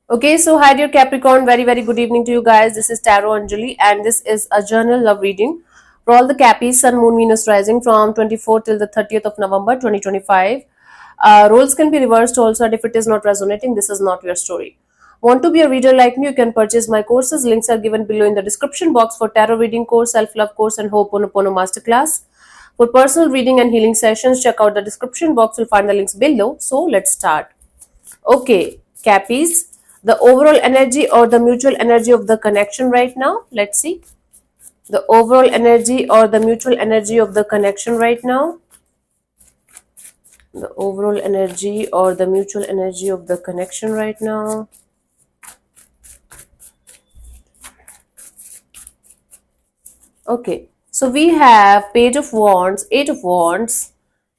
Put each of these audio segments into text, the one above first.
Okay, so hi dear Capricorn, very good evening to you guys. This is Tarot Anjali and this is a journal love reading for all the Cappies, Sun, Moon, Venus rising from 24th till the 30th of November 2025. Roles can be reversed also, and if it is not resonating, this is not your story. Want to be a reader like me? You can purchase my courses. Links are given below in the description box for tarot reading course, self-love course and Ho'oponopono masterclass. For personal reading and healing sessions, check out the description box. You'll find the links below. So let's start. Okay, Cappies, the overall energy or the mutual energy of the connection right now. Let's see. The overall energy or the mutual energy of the connection right now. The overall energy or the mutual energy of the connection right now. Okay, so we have Page of Wands, Eight of Wands,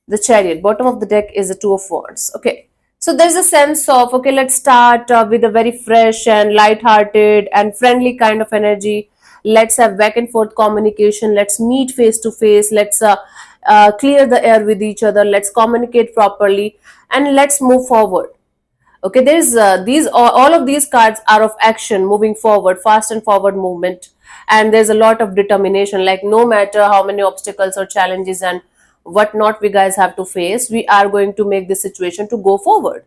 the Chariot. Bottom of the deck is the Two of Wands. Okay, so there's a sense of, okay, let's start with a very fresh and light-hearted and friendly kind of energy. Let's have back and forth communication. Let's meet face to face. Let's clear the air with each other. Let's communicate properly and let's move forward. Okay, there's these all of these cards are of action, moving forward, fast and forward movement, and there's a lot of determination. Like no matter how many obstacles or challenges and what not we guys have to face, we are going to make this situation to go forward,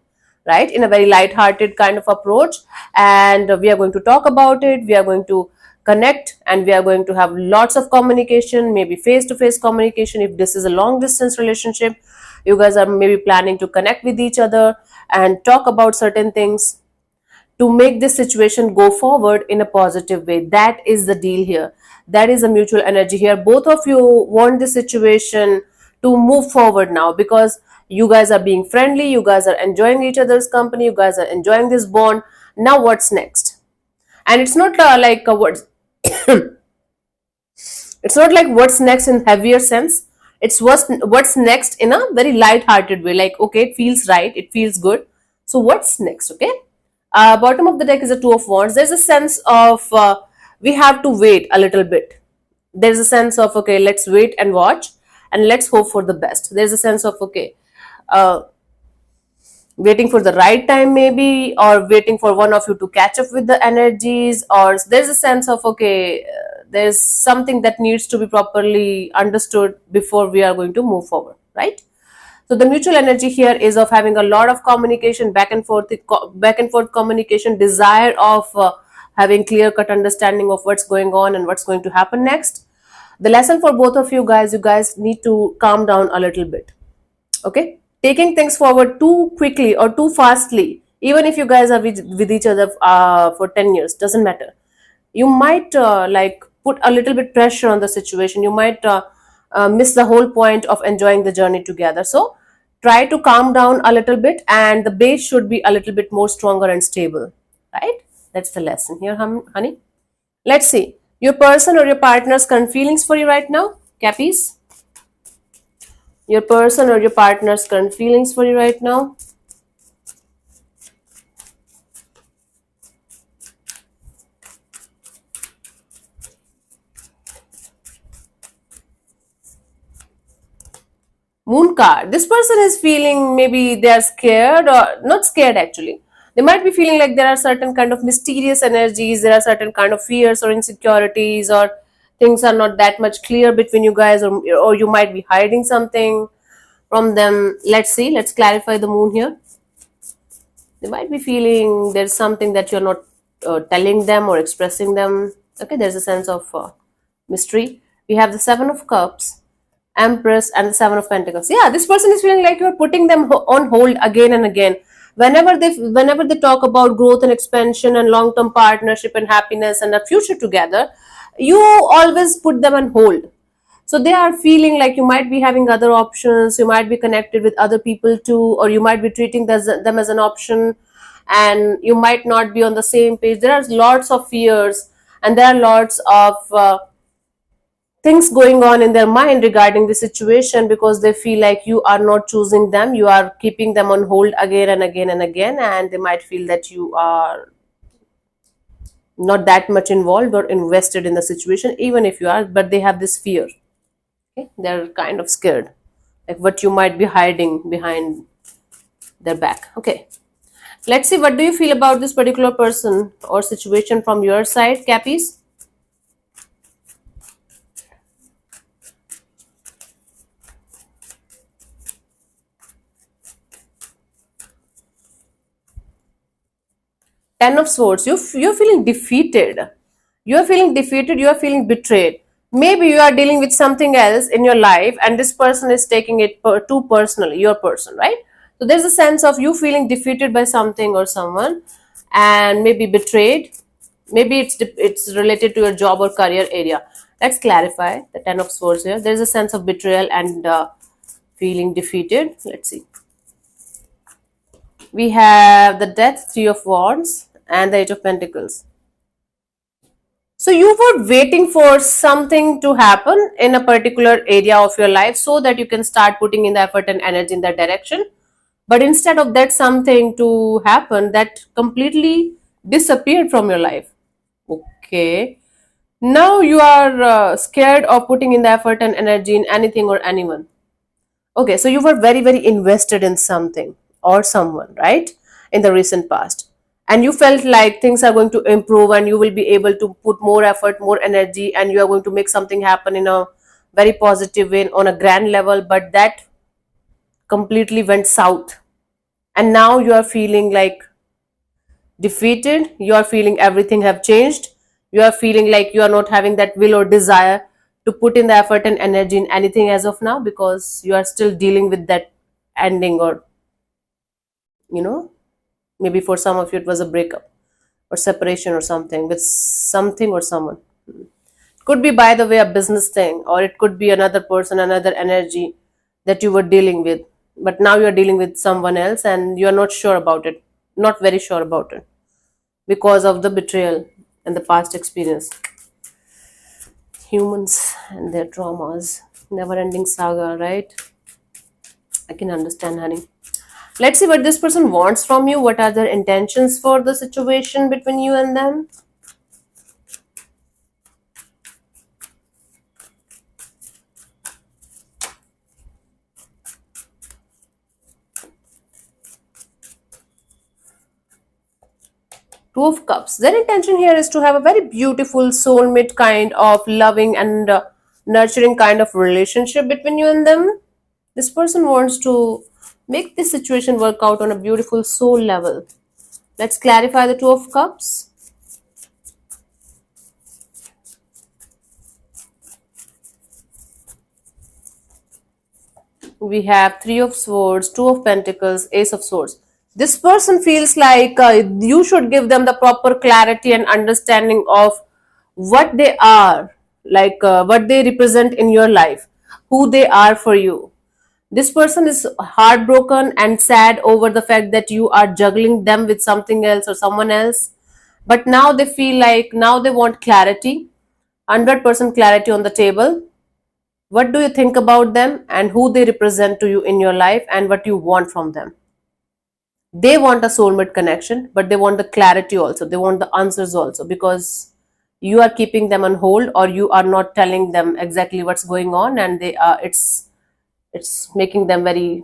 right, in a very light-hearted kind of approach. And we are going to talk about it. We are going to connect and we are going to have lots of communication, maybe face-to-face communication. If this is a long distance relationship, you guys are maybe planning to connect with each other and talk about certain things to make this situation go forward in a positive way. That is the deal here. That is a mutual energy here. Both of you want this situation to move forward now because you guys are being friendly, you guys are enjoying each other's company, you guys are enjoying this bond. Now what's next? And it's not like what's it's not like what's next in heavier sense. It's what's next in a very light-hearted way. Like, okay, it feels right, it feels good. So what's next? Okay. Bottom of the deck is a Two of Wands. There's a sense of we have to wait a little bit. There's a sense of, okay, let's wait and watch and let's hope for the best. There's a sense of, okay, uh, waiting for the right time maybe, or waiting for one of you to catch up with the energies, or there's a sense of, okay, there's something that needs to be properly understood before we are going to move forward, right? So the mutual energy here is of having a lot of communication, back and forth communication, desire of having clear cut understanding of what's going on and what's going to happen next. The lesson for both of you guys need to calm down a little bit. Okay, taking things forward too quickly or too fastly, even if you guys are with each other for 10 years, doesn't matter. You might like put a little bit pressure on the situation. You might miss the whole point of enjoying the journey together. So try to calm down a little bit, and the base should be a little bit more stronger and stable, right? That's the lesson here, honey. Let's see your person or your partner's current feelings for you right now, Cappies. Your person or your partner's current feelings for you right now. Moon card. This person is feeling maybe they are scared, or not scared actually. They might be feeling like there are certain kind of mysterious energies, there are certain kind of fears or insecurities, or things are not that much clear between you guys, or you might be hiding something from them. Let's see, let's clarify the moon here. They might be feeling there's something that you're not telling them or expressing them. Okay, there's a sense of mystery. We have the Seven of Cups, Empress, and the Seven of Pentacles. Yeah, this person is feeling like you're putting them on hold again and again. Whenever they talk about growth and expansion and long-term partnership and happiness and a future together, you always put them on hold. So they are feeling like you might be having other options, you might be connected with other people too, or you might be treating them as an option, and you might not be on the same page. There are lots of fears, and there are lots of things going on in their mind regarding the situation, because they feel like you are not choosing them, you are keeping them on hold again and again and again, and they might feel that you are not that much involved or invested in the situation, even if you are, but they have this fear. Okay, they're kind of scared, like what you might be hiding behind their back. Okay, Let's see, what do you feel about this particular person or situation from your side, Cappies? Ten of Swords. You're feeling defeated. You're feeling defeated. You're feeling betrayed. Maybe you are dealing with something else in your life, and this person is taking it too personally. Your person, right? So there's a sense of you feeling defeated by something or someone, and maybe betrayed. Maybe it's related to your job or career area. Let's clarify the Ten of Swords here. There's a sense of betrayal and feeling defeated. Let's see. We have the Death, Three of Wands, and the Eight of Pentacles. So you were waiting for something to happen in a particular area of your life so that you can start putting in the effort and energy in that direction. But instead of that something to happen, that completely disappeared from your life. Okay. Now you are scared of putting in the effort and energy in anything or anyone. Okay, so you were very, very invested in something or someone, right? In the recent past. And you felt like things are going to improve and you will be able to put more effort, more energy, and you are going to make something happen in a very positive way on a grand level. But that completely went south. And now you are feeling like defeated. You are feeling everything have changed. You are feeling like you are not having that will or desire to put in the effort and energy in anything as of now because you are still dealing with that ending, or you know maybe for some of you it was a breakup or separation or something with something or someone. Could be, by the way, a business thing, or it could be another person, another energy that you were dealing with, but now you're dealing with someone else and you're not sure about it, not very sure about it because of the betrayal and the past experience. Humans and their traumas, never ending saga, right? I can understand, honey. Let's see what this person wants from you. What are their intentions for the situation between you and them? Two of Cups. Their intention here is to have a very beautiful soulmate kind of loving and nurturing kind of relationship between you and them. This person wants to make this situation work out on a beautiful soul level. Let's clarify the Two of Cups. We have Three of Swords, Two of Pentacles, Ace of Swords. This person feels like you should give them the proper clarity and understanding of what they are, like what they represent in your life, who they are for you. This person is heartbroken and sad over the fact that you are juggling them with something else or someone else. But now they feel like now they want clarity, 100% clarity on the table. What do you think about them and who they represent to you in your life and what you want from them? They want a soulmate connection, but they want the clarity also. They want the answers also because you are keeping them on hold or you are not telling them exactly what's going on, and they are it's making them very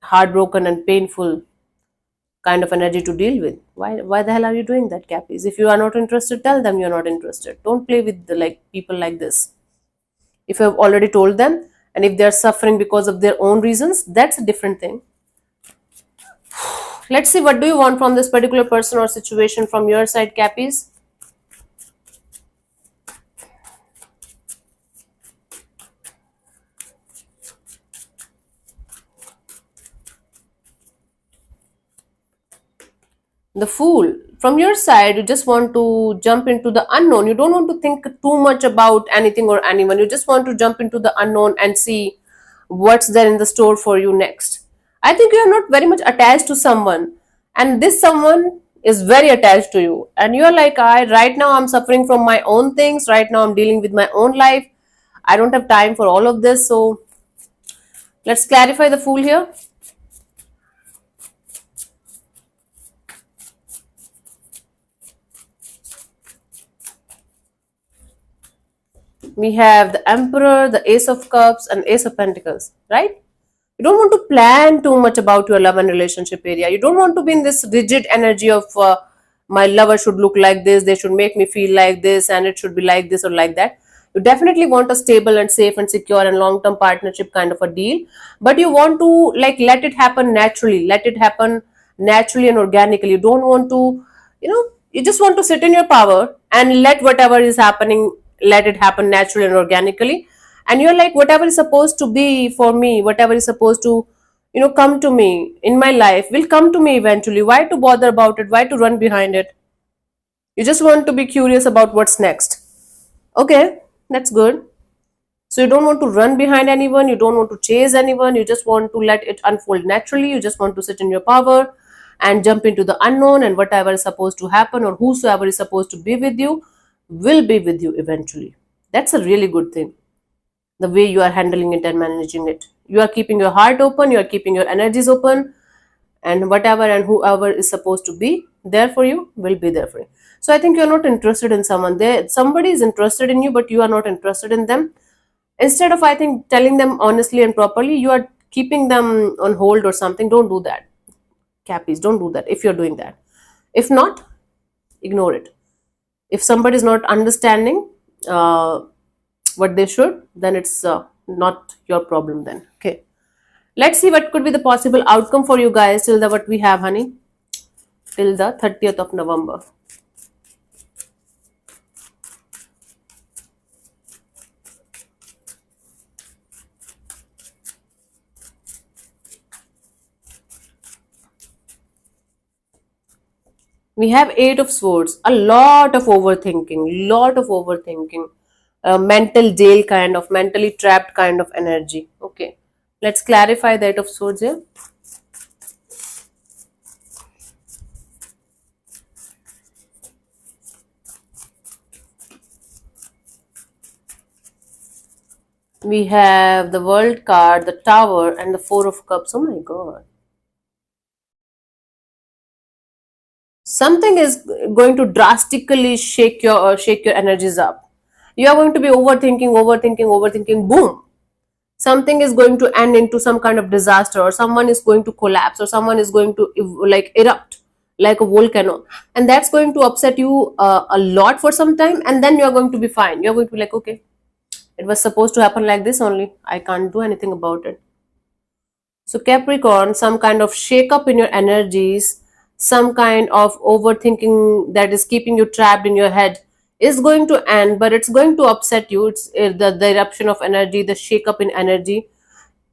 heartbroken and painful kind of energy to deal with. Why the hell are you doing that, Cappies? If you are not interested, tell them you're not interested. Don't play with the, like, people like this. If you have already told them, and if they're suffering because of their own reasons, that's a different thing. Let's see, what do you want from this particular person or situation from your side, Cappies? The Fool. From your side, you just want to jump into the unknown. You don't want to think too much about anything or anyone. You just want to jump into the unknown and see what's there in the store for you next. I think you are not very much attached to someone, and this someone is very attached to you. And you're like, I right now I'm suffering from my own things. Right now I'm dealing with my own life. I don't have time for all of this. So let's clarify the Fool here. We have the Emperor, the Ace of Cups, and Ace of Pentacles, right? You don't want to plan too much about your love and relationship area. You don't want to be in this rigid energy of my lover should look like this, they should make me feel like this, and it should be like this or like that. You definitely want a stable and safe and secure and long term partnership kind of a deal, but you want to like let it happen naturally, let it happen naturally and organically. You don't want to, you just want to sit in your power and let whatever is happening, let it happen naturally and organically. And you're like, whatever is supposed to be for me, whatever is supposed to, come to me in my life will come to me eventually. Why to bother about it? Why to run behind it? You just want to be curious about what's next. Okay, that's good. So you don't want to run behind anyone, you don't want to chase anyone, you just want to let it unfold naturally. You just want to sit in your power and jump into the unknown, and whatever is supposed to happen or whosoever is supposed to be with you will be with you eventually. That's a really good thing. The way you are handling it and managing it. You are keeping your heart open, you are keeping your energies open, and whatever and whoever is supposed to be there for you will be there for you. So I think you're not interested in someone. There somebody is interested in you, but you are not interested in them. Instead of, I think, telling them honestly and properly, you are keeping them on hold or something. Don't do that. Cappies, don't do that if you're doing that. If not, ignore it. If somebody is not understanding what they should, then it's not your problem then. Okay, let's see what could be the possible outcome for you guys till the what we have, honey, till the 30th of November. We have 8 of Swords, a lot of overthinking, mental jail kind of, mentally trapped kind of energy. Okay, let's clarify the 8 of Swords here. We have the World card, the Tower, and the Four of Cups. Oh my god. Something is going to drastically shake your energies up. You are going to be overthinking. Boom, something is going to end into some kind of disaster, or someone is going to collapse, or someone is going to like erupt like a volcano, and that's going to upset you a lot for some time, and then you're going to be fine. You're going to be like, okay, it was supposed to happen like this only, I can't do anything about it. So Capricorn, some kind of shake up in your energies, some kind of overthinking that is keeping you trapped in your head is going to end, but it's going to upset you. It's the eruption of energy, the shake up in energy,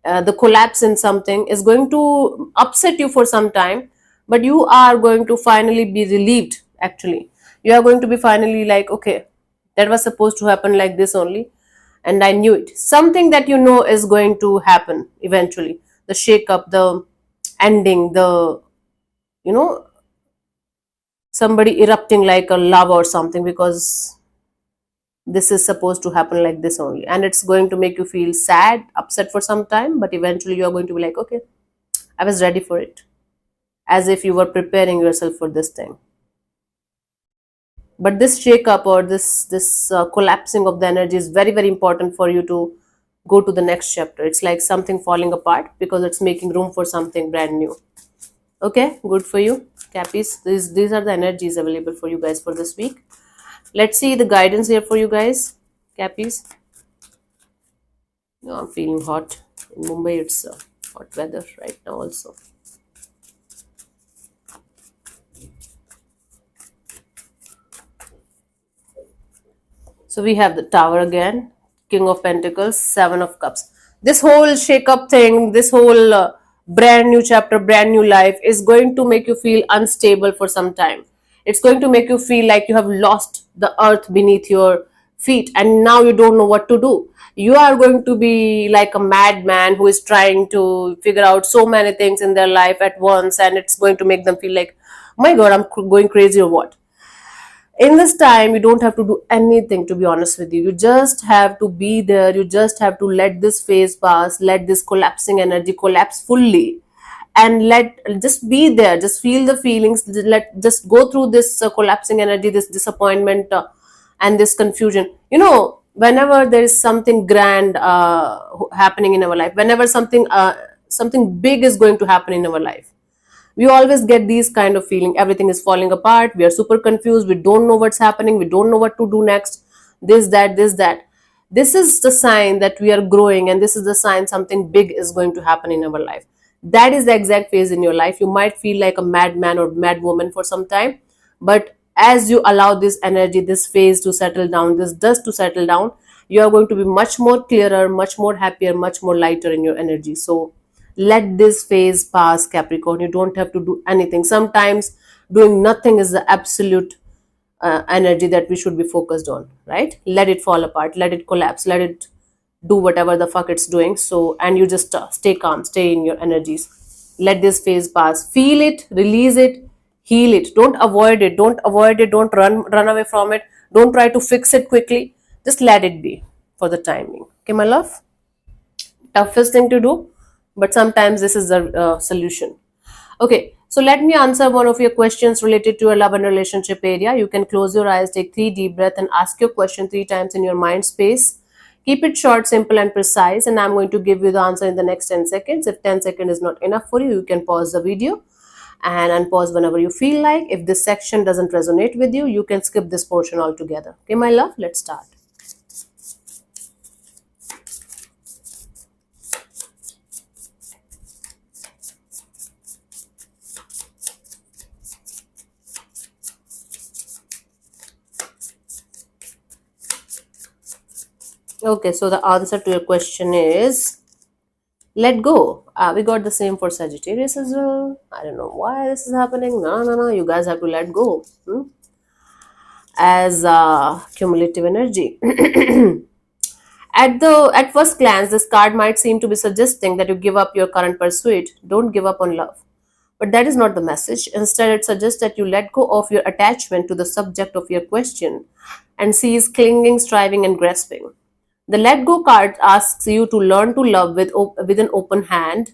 the collapse in something is going to upset you for some time, but you are going to finally be relieved. Actually, you are going to be finally like, okay, that was supposed to happen like this only, and I knew it. Something that you know is going to happen eventually. The shake up, the ending, the, you know, somebody erupting like a lava or something, because this is supposed to happen like this only, and it's going to make you feel sad, upset for some time, but eventually you are going to be like, okay, I was ready for it, as if you were preparing yourself for this thing. But this shake up, or this collapsing of the energy is very very important for you to go to the next chapter. It's like something falling apart because it's making room for something brand new. Okay, good for you, Cappies. These are the energies available for you guys for this week. Let's see the guidance here for you guys, Cappies. No, I'm feeling hot. In Mumbai, it's hot weather right now also. So we have the Tower again, King of Pentacles, Seven of Cups. This whole shake up thing, this whole brand new chapter, brand new life is going to make you feel unstable for some time. It's going to make you feel like you have lost the earth beneath your feet and now you don't know what to do. You are going to be like a madman who is trying to figure out so many things in their life at once, and it's going to make them feel like, oh my god, I'm going crazy or what. In this time you don't have to do anything, to be honest with you. You just have to be there. You just have to let this phase pass, let this collapsing energy collapse fully, and let just be there, just feel the feelings, just go through this collapsing energy, this disappointment, and this confusion. Whenever there is something grand happening in our life, whenever something something big is going to happen in our life. We always get these kind of feeling, everything is falling apart, we are super confused, we don't know what's happening, we don't know what to do next, this that. This is the sign that we are growing, and this is the sign something big is going to happen in our life. That is the exact phase in your life. You might feel like a madman or mad woman for some time, but as you allow this energy, this phase to settle down, this dust to settle down, you are going to be much more clearer, much more happier, much more lighter in your energy. So let this phase pass, Capricorn. You don't have to do anything. Sometimes doing nothing is the absolute energy that we should be focused on, right? Let it fall apart, let it collapse, let it do whatever the fuck it's doing. So, and you just stay calm, stay in your energies. Let this phase pass. Feel it, release it, heal it. Don't avoid it. Don't avoid it. Don't run away from it. Don't try to fix it quickly. Just let it be for the timing. Okay, my love. Toughest thing to do, but sometimes this is the solution. Okay, so let me answer one of your questions related to your love and relationship area. You can close your eyes, take 3 deep breaths, and ask your question 3 times in your mind space. Keep it short, simple, and precise, and I'm going to give you the answer in the next 10 seconds. If 10 seconds is not enough for you, you can pause the video and unpause whenever you feel like. If this section doesn't resonate with you, you can skip this portion altogether. Okay, my love, let's start. Okay, so the answer to your question is let go. We got the same for Sagittarius as well. I don't know why this is happening. No. You guys have to let go. As cumulative energy. At first glance, this card might seem to be suggesting that you give up your current pursuit. Don't give up on love. But that is not the message. Instead, it suggests that you let go of your attachment to the subject of your question and cease clinging, striving, and grasping. The let go card asks you to learn to love with an open hand,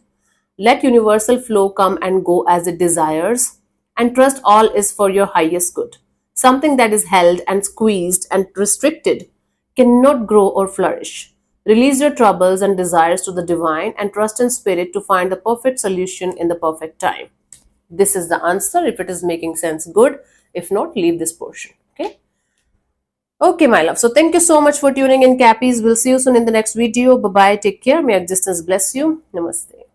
let universal flow come and go as it desires, and trust all is for your highest good. Something that is held and squeezed and restricted cannot grow or flourish. Release your troubles and desires to the divine and trust in spirit to find the perfect solution in the perfect time. This is the answer. If it is making sense, good. If not, leave this portion. Okay. Okay, my love. So thank you so much for tuning in, Cappies. We'll see you soon in the next video. Bye bye. Take care. May existence bless you. Namaste.